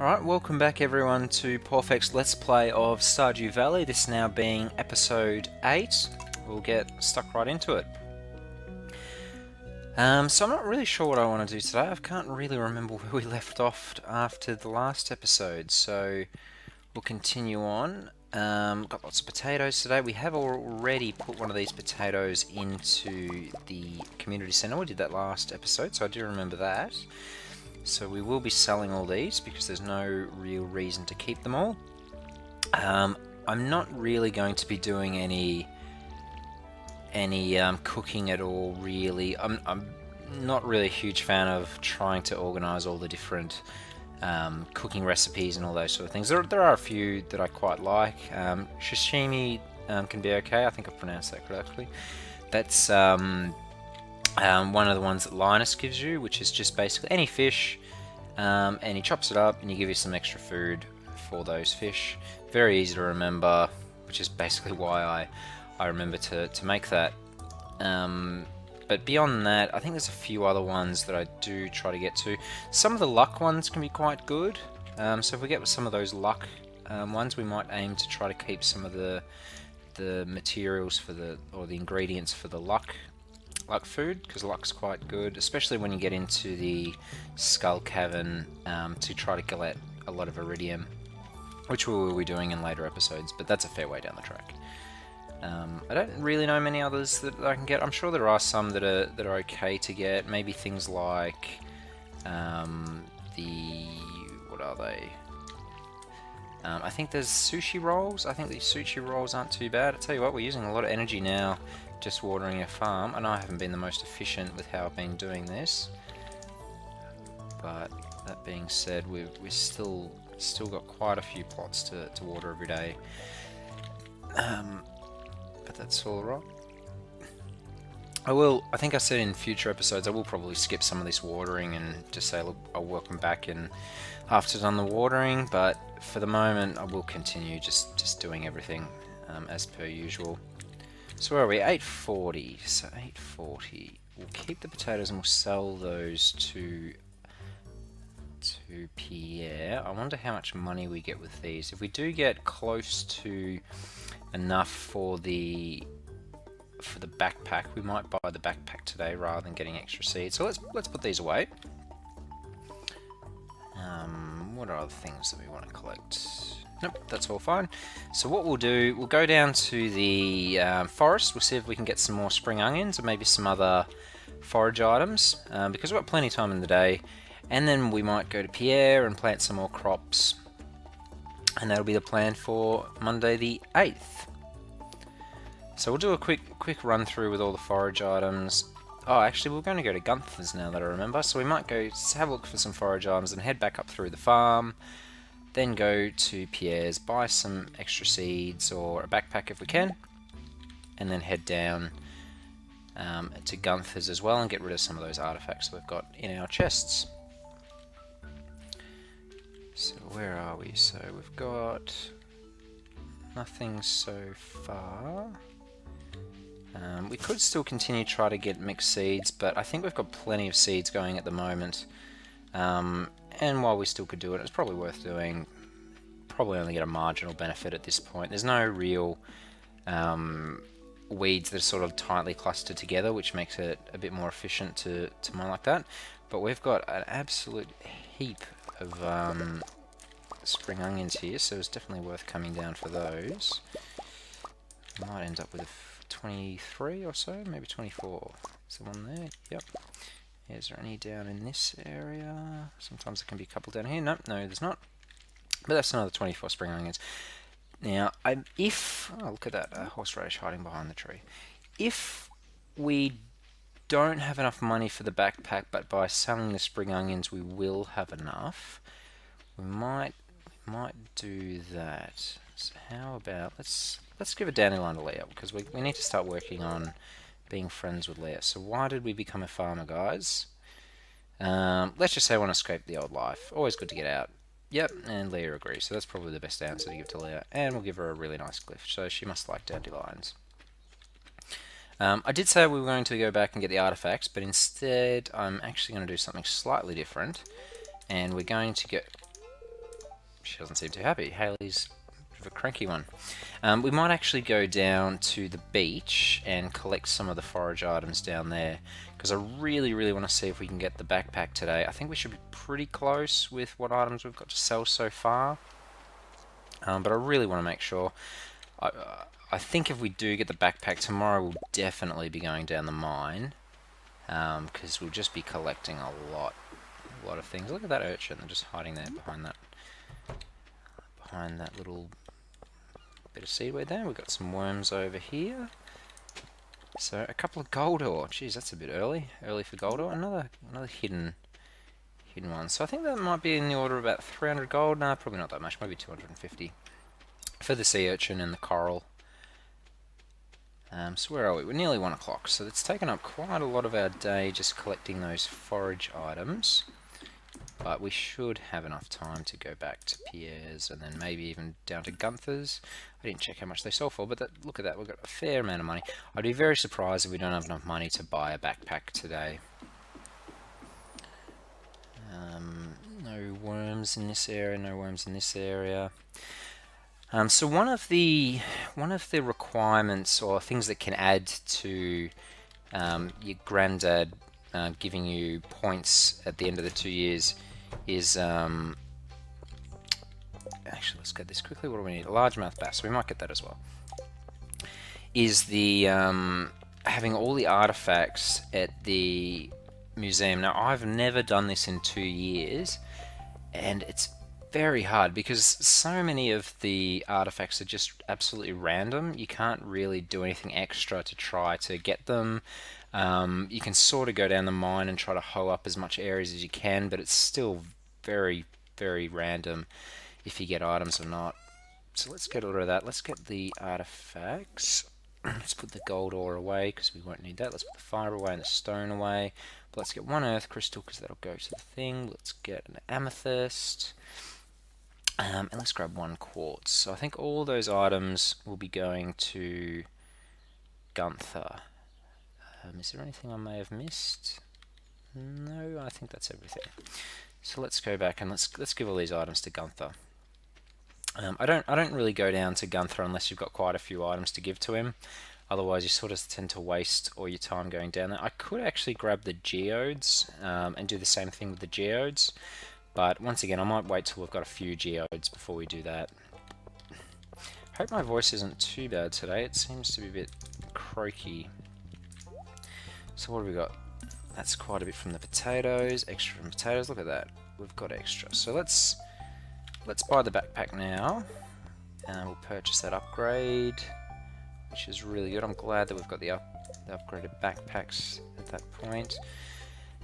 Alright, welcome back everyone to Pawfect's Let's Play of Stardew Valley, this now being episode 8. We'll get stuck right into it. So I'm not really sure what I want to do today. I can't really remember where we left off after the last episode, so we'll continue on. Got lots of potatoes today. We have already put one of these potatoes into the community centre. We did that last episode, so I do remember that. So we will be selling all these because there's no real reason to keep them all. I'm not really going to be doing any cooking at all, really. I'm not really a huge fan of trying to organise all the different cooking recipes and all those sort of things. There are a few that I quite like. Sashimi can be okay. I think I've pronounced that correctly. That's one of the ones that Linus gives you, which is just basically any fish, and he chops it up and he gives you some extra food for those fish. Very easy to remember, which is basically why I remember to make that. But beyond that, I think there's a few other ones that I do try to get to. Some of the luck ones can be quite good. So if we get some of those luck ones, we might aim to try to keep some of the materials for the ingredients for the luck food, because luck's quite good, especially when you get into the skull cavern to try to collect a lot of iridium, which we will be doing in later episodes, but that's a fair way down the track. I don't really know many others that I can get. I'm sure there are some that are okay to get. Maybe things like what are they? I think there's sushi rolls. I think these sushi rolls aren't too bad. I tell you what, we're using a lot of energy now just watering a farm. I know I haven't been the most efficient with how I've been doing this, but that being said, we've still got quite a few plots to water every day. But that's all right. I think I said in future episodes, I will probably skip some of this watering and just say, look, I'll welcome back in after done the watering, but for the moment I will continue just doing everything as per usual. So where are we? 840. So 840. We'll keep the potatoes and we'll sell those to Pierre. I wonder how much money we get with these. If we do get close to enough for the backpack, we might buy the backpack today rather than getting extra seeds. So let's put these away. What are other things that we want to collect? Nope, that's all fine. So what we'll do, we'll go down to the forest. We'll see if we can get some more spring onions or maybe some other forage items, because we've got plenty of time in the day. And then we might go to Pierre and plant some more crops. And that'll be the plan for Monday the 8th. So we'll do a quick run through with all the forage items. Oh, actually, we're going to go to Gunther's now that I remember. So we might go have a look for some forage items and head back up through the farm. Then go to Pierre's, buy some extra seeds or a backpack if we can. And then head down to Gunther's as well and get rid of some of those artifacts we've got in our chests. So where are we? So we've got nothing so far. We could still continue to try to get mixed seeds, but I think we've got plenty of seeds going at the moment. And while we still could do it, it's probably worth doing. Probably only get a marginal benefit at this point. There's no real weeds that are sort of tightly clustered together, which makes it a bit more efficient to mine like that. But we've got an absolute heap of spring onions here, so it's definitely worth coming down for those. Might end up with 23 or so, maybe 24. Is there one there? Yep. Is there any down in this area? Sometimes there can be a couple down here. Nope, no, there's not. But that's another 24 spring onions. Now, oh, look at that horseradish hiding behind the tree. If we don't have enough money for the backpack, but by selling the spring onions we will have enough, we might do that. So how about let's give a dandelion to Leah, because we need to start working on being friends with Leah. So why did we become a farmer, guys? Let's just say I want to escape the old life. Always good to get out. Yep, and Leah agrees. So that's probably the best answer to give to Leah. And we'll give her a really nice glyph, so she must like dandelions. I did say we were going to go back and get the artifacts, but instead I'm actually going to do something slightly different. And we're going to get She doesn't seem too happy. Haley's a bit of a cranky one. We might actually go down to the beach and collect some of the forage items down there, because I really, really want to see if we can get the backpack today. I think we should be pretty close with what items we've got to sell so far, but I really want to make sure. I think if we do get the backpack tomorrow, we'll definitely be going down the mine, because we'll just be collecting a lot of things. Look at that urchin, they're just hiding there behind that little bit of seaweed there. We've got some worms over here. So a couple of gold ore. Geez, that's a bit early for gold ore. Another hidden one. So I think that might be in the order of about 300 gold. No, probably not that much. Maybe 250 for the sea urchin and the coral. So where are we? We're nearly 1 o'clock. So it's taken up quite a lot of our day just collecting those forage items. But we should have enough time to go back to Pierre's and then maybe even down to Gunther's. I didn't check how much they sold for, but look at that, we've got a fair amount of money. I'd be very surprised if we don't have enough money to buy a backpack today. No worms in this area, no worms in this area. So one of the requirements or things that can add to your granddad giving you points at the end of the 2 years is actually, let's get this quickly. What do we need? A largemouth bass. We might get that as well. Is the having all the artifacts at the museum. Now, I've never done this in 2 years, and it's very hard because so many of the artifacts are just absolutely random. You can't really do anything extra to try to get them. You can sort of go down the mine and try to hoe up as much areas as you can, but it's still very, very random if you get items or not. So let's get rid of that. Let's get the artifacts. Let's put the gold ore away because we won't need that. Let's put the fire away and the stone away. But let's get one earth crystal because that'll go to the thing. Let's get an amethyst. And let's grab one quartz. So I think all those items will be going to Gunther. Is there anything I may have missed? No, I think that's everything. So let's go back and let's give all these items to Gunther. I don't really go down to Gunther unless you've got quite a few items to give to him. Otherwise, you sort of tend to waste all your time going down there. I could actually grab the geodes and do the same thing with the geodes. But once again, I might wait till we've got a few geodes before we do that. Hope my voice isn't too bad today. It seems to be a bit croaky. So what have we got? That's quite a bit from the potatoes. Extra from potatoes. Look at that. We've got extra. So let's buy the backpack now. And we'll purchase that upgrade, which is really good. I'm glad that we've got the upgraded backpacks at that point.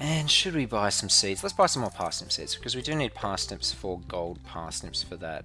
And should we buy some seeds? Let's buy some more parsnip seeds because we do need parsnips for gold parsnips for that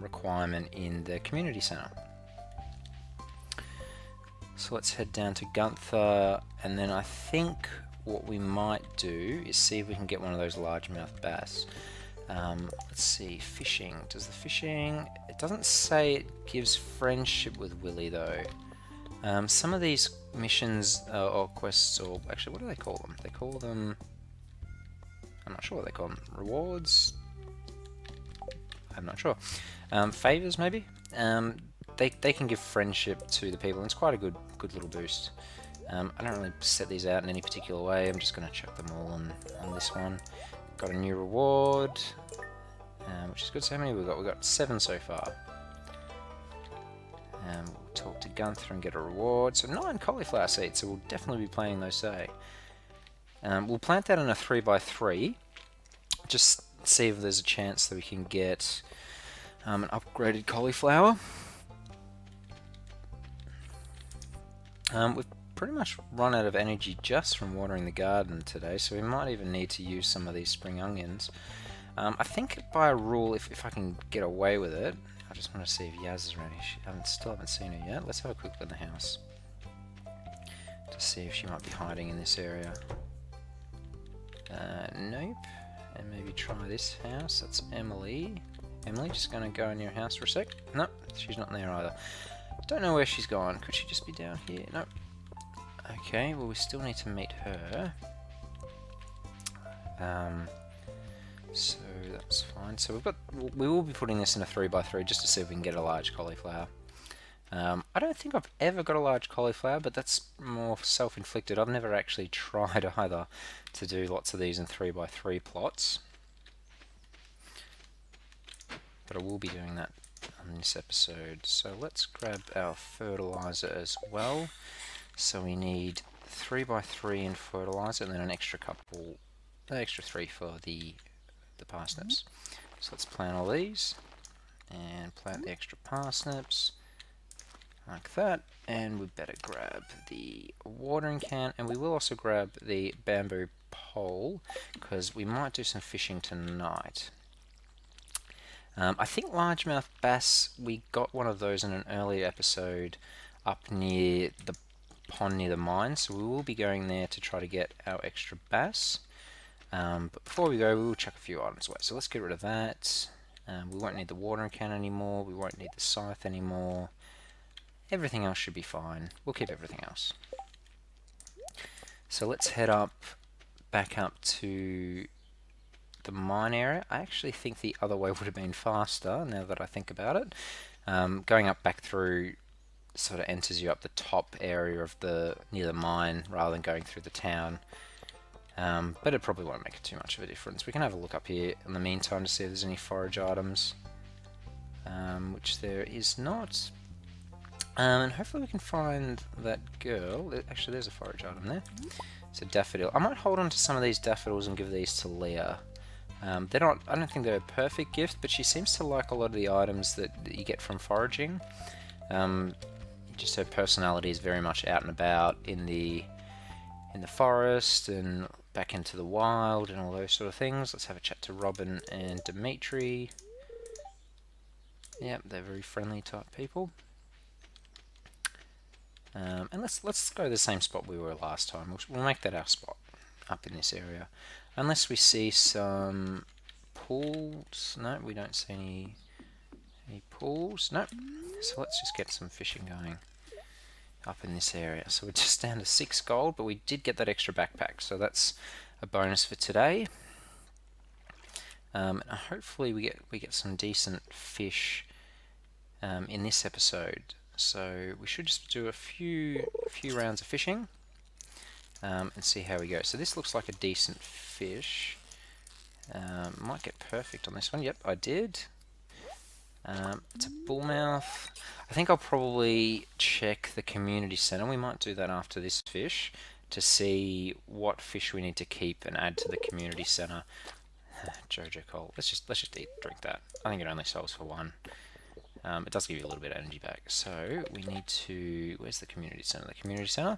requirement in the community center. So let's head down to Gunther, and then I think what we might do is see if we can get one of those largemouth bass. Let's see, fishing. Does the fishing... It doesn't say it gives friendship with Willy though. Some of these missions or quests, or actually what do they call them? They call them... I'm not sure what they call them. Rewards? I'm not sure. Favors maybe? They can give friendship to the people, and it's quite a good little boost. I don't really set these out in any particular way. I'm just going to chuck them all on this one. Got a new reward, which is good. So how many we got? We got 7 so far. We'll talk to Gunther and get a reward. So 9 cauliflower seeds. So we'll definitely be planting those today. We'll plant that in a 3x3. Just see if there's a chance that we can get an upgraded cauliflower. We've pretty much run out of energy just from watering the garden today, so we might even need to use some of these spring onions. I think by a rule, if I can get away with it, I just want to see if Yaz is around here. Still haven't seen her yet. Let's have a quick look in the house to see if she might be hiding in this area. Nope. And maybe try this house. That's Emily. Emily, just going to go in your house for a sec. Nope, she's not in there either. Don't know where she's gone. Could she just be down here? Nope. Okay, well we still need to meet her. So that's fine. So we will be putting this in a 3x3 just to see if we can get a large cauliflower. I don't think I've ever got a large cauliflower, but that's more self-inflicted. I've never actually tried either to do lots of these in 3x3 plots. But I will be doing that on this episode. So let's grab our fertilizer as well. So we need 3x3 in fertilizer and then an extra 3 for the parsnips. So let's plant all these and plant the extra parsnips like that, and we better grab the watering can, and we will also grab the bamboo pole because we might do some fishing tonight. I think largemouth bass, we got one of those in an earlier episode up near the pond near the mine, so we will be going there to try to get our extra bass. But before we go, we will chuck a few items away. So let's get rid of that. We won't need the watering can anymore. We won't need the scythe anymore. Everything else should be fine. We'll keep everything else. So let's head back up to the mine area. I actually think the other way would have been faster now that I think about it. Going up back through sort of enters you up the top area of near the mine rather than going through the town. But it probably won't make too much of a difference. We can have a look up here in the meantime to see if there's any forage items, which there is not. And hopefully we can find that girl. Actually, there's a forage item there. It's a daffodil. I might hold on to some of these daffodils and give these to Leah. They're not. I don't think they're a perfect gift, but she seems to like a lot of the items that you get from foraging. Just her personality is very much out and about in the forest and back into the wild and all those sort of things. Let's have a chat to Robin and Dimitri. Yep, they're very friendly type people. And let's go to the same spot we were last time. We'll make that our spot up in this area. Unless we see some pools. No, we don't see any pools. Nope. So let's just get some fishing going up in this area. So we're just down to 6 gold, but we did get that extra backpack, so that's a bonus for today. And hopefully we get some decent fish in this episode. So we should just do a few rounds of fishing and see how we go. So this looks like a decent fish. Might get perfect on this one. Yep, I did. It's a bullmouth. I think I'll probably check the community center. We might do that after this fish to see what fish we need to keep and add to the community center. Jojo Cole. Let's just drink that. I think it only sells for 1. It does give you a little bit of energy back. So we need to. Where's the community center? The community center.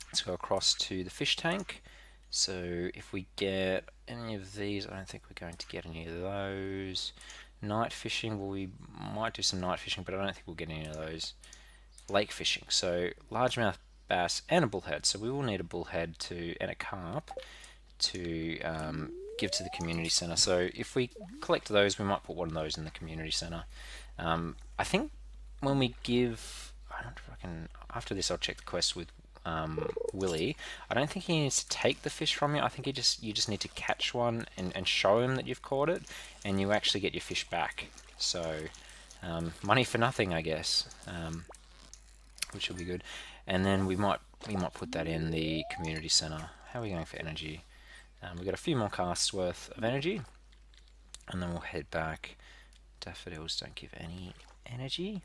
Let's go across to the fish tank. So if we get any of these, I don't think we're going to get any of those. Night fishing, well, we might do some night fishing, but I don't think we'll get any of those. Lake fishing, so largemouth bass and a bullhead. So we will need a bullhead and a carp to give to the community center. So if we collect those, we might put one of those in the community center. I think when we give, I don't know if I can. After this, I'll check the quest with Willie. I don't think he needs to take the fish from you. I think you just need to catch one and show him that you've caught it, and you actually get your fish back. So money for nothing, I guess, which will be good. And then we might put that in the community center. How are we going for energy? We've got a few more casts worth of energy, and then we'll head back. Daffodils don't give any energy.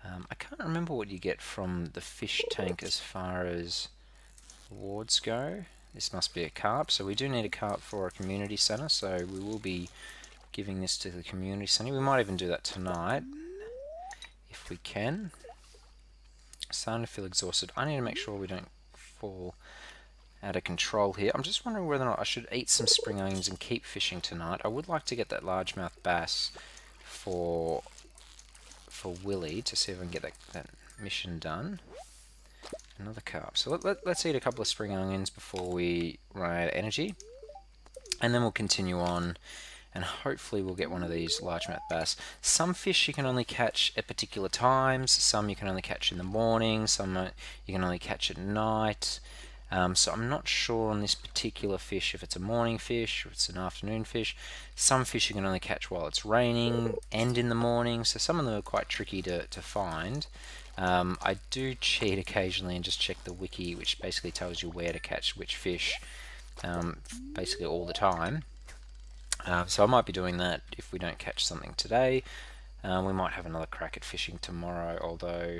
I can't remember what you get from the fish tank as far as rewards go. This must be a carp, so we do need a carp for a community center, so we will be giving this to the community center. We might even do that tonight if we can. Starting to feel exhausted. I need to make sure we don't fall out of control here. I'm just wondering whether or not I should eat some spring onions and keep fishing tonight. I would like to get that largemouth bass for Willie to see if I can get that mission done. Another carp. So let's eat a couple of spring onions before we run out of energy, and then we'll continue on, and hopefully we'll get one of these largemouth bass. Some fish you can only catch at particular times, some you can only catch in the morning, some you can only catch at night. So I'm not sure on this particular fish if it's a morning fish or it's an afternoon fish. Some fish you can only catch while it's raining and in the morning, so some of them are quite tricky to find. I do cheat occasionally and just check the wiki, which basically tells you where to catch which fish, basically all the time. So I might be doing that if we don't catch something today. We might have another crack at fishing tomorrow, although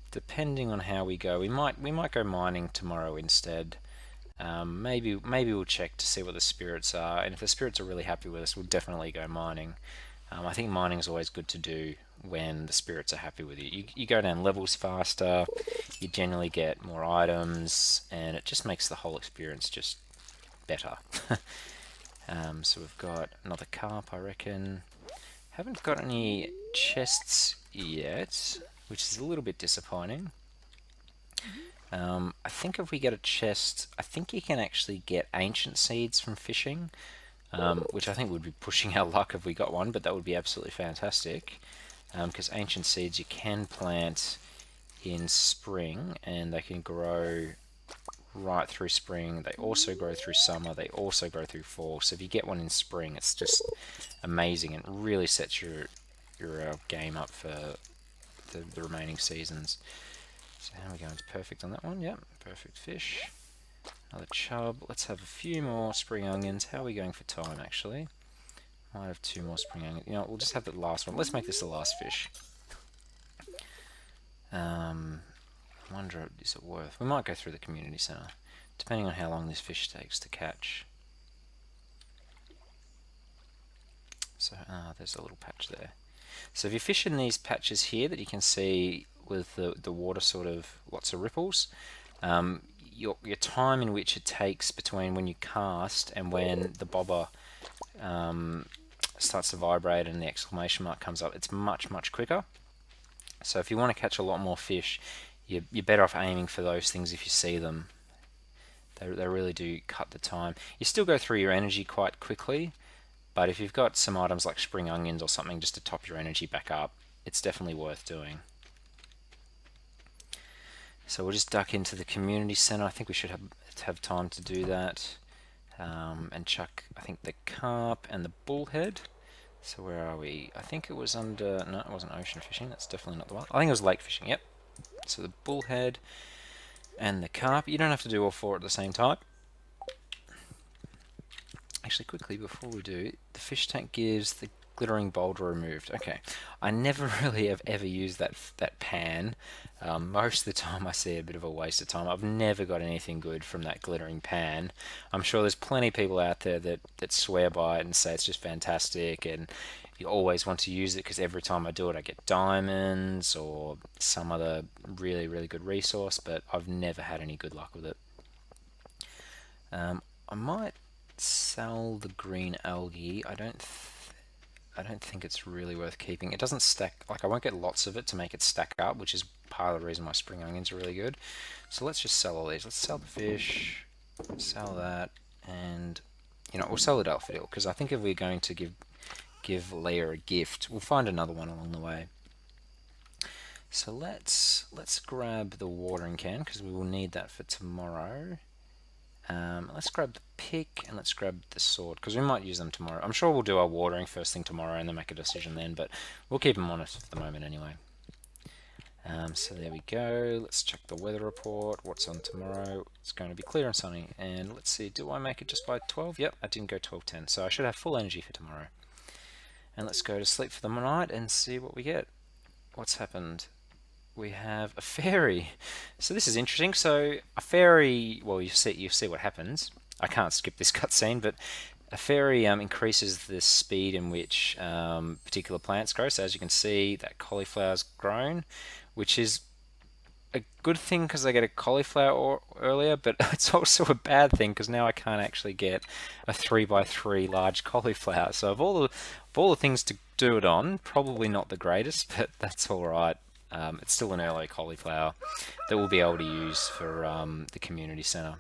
depending on how we go, we might go mining tomorrow instead. Maybe we'll check to see what the spirits are, and if the spirits are really happy with us, we'll definitely go mining. I think mining is always good to do when the spirits are happy with you. You go down levels faster, you generally get more items, and it just makes the whole experience just better. So we've got another carp, I reckon. Haven't got any chests yet, which is a little bit disappointing. I think if we get a chest, I think you can actually get ancient seeds from fishing, which I think would be pushing our luck if we got one, but that would be absolutely fantastic. Because ancient seeds you can plant in spring and they can grow right through spring. They also grow through summer. They also grow through fall. So if you get one in spring, it's just amazing and really sets your game up for the remaining seasons. So how are we going to perfect on that one? Yep, perfect fish. Another chub. Let's have a few more spring onions. How are we going for time, actually? Might have two more spring onions. You know, we'll just have the last one. Let's make this the last fish. I wonder, is it worth? We might go through the community centre, depending on how long this fish takes to catch. So, there's a little patch there. So if you fish in these patches here that you can see with the water sort of lots of ripples, your time in which it takes between when you cast and when the bobber starts to vibrate and the exclamation mark comes up, it's much quicker. So if you want to catch a lot more fish, you're better off aiming for those things if you see them. They really do cut the time. You still go through your energy quite quickly, but if you've got some items like spring onions or something just to top your energy back up, it's definitely worth doing. So we'll just duck into the community center. I think we should have time to do that. And chuck, I think, the carp and the bullhead. So where are we? I think it was under... No, it wasn't ocean fishing. That's definitely not the one. I think it was lake fishing, yep. So the bullhead and the carp. You don't have to do all four at the same time. Actually, quickly, before we do, the fish tank gives the glittering boulder removed. Okay, I never really have ever used that pan. Most of the time I see a bit of a waste of time. I've never got anything good from that glittering pan. I'm sure there's plenty of people out there that swear by it and say it's just fantastic and you always want to use it because every time I do it I get diamonds or some other really good resource, but I've never had any good luck with it. I might sell the green algae. I don't think it's really worth keeping. It doesn't stack, like I won't get lots of it to make it stack up, which is part of the reason why spring onions are really good. So let's just sell all these. Let's sell the fish, sell that, and we'll sell the daffodil because I think if we're going to give Leia a gift, we'll find another one along the way. So let's grab the watering can because we will need that for tomorrow. Let's grab the pick and let's grab the sword because we might use them tomorrow. I'm sure we'll do our watering first thing tomorrow and then make a decision then, but we'll keep them on us for the moment anyway. So there we go. Let's check the weather report. What's on tomorrow? It's going to be clear and sunny. And let's see, do I make it just by 12? Yep, I didn't go 12:10, so I should have full energy for tomorrow. And let's go to sleep for the night and see what we get. What's happened? We have a fairy. So this is interesting. So a fairy, well, you see what happens. I can't skip this cutscene, but a fairy increases the speed in which particular plants grow. So as you can see, that cauliflower's grown, which is a good thing because I get a cauliflower earlier, but it's also a bad thing because now I can't actually get a 3x3 large cauliflower. So of all the things to do it on, probably not the greatest, but that's all right. It's still an early cauliflower that we'll be able to use for the community centre.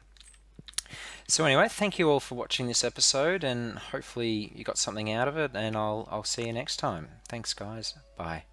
So anyway, thank you all for watching this episode, and hopefully you got something out of it, and I'll see you next time. Thanks, guys. Bye.